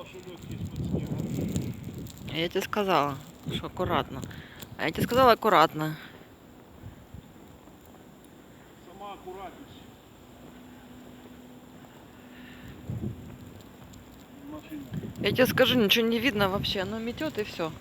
що легкість під снігом. Я тебе сказала, що акуратно. А я тебе сказала акуратно. Сама акуратність. Машина. Я тебе скажу, ничего не видно вообще. Оно метет и все.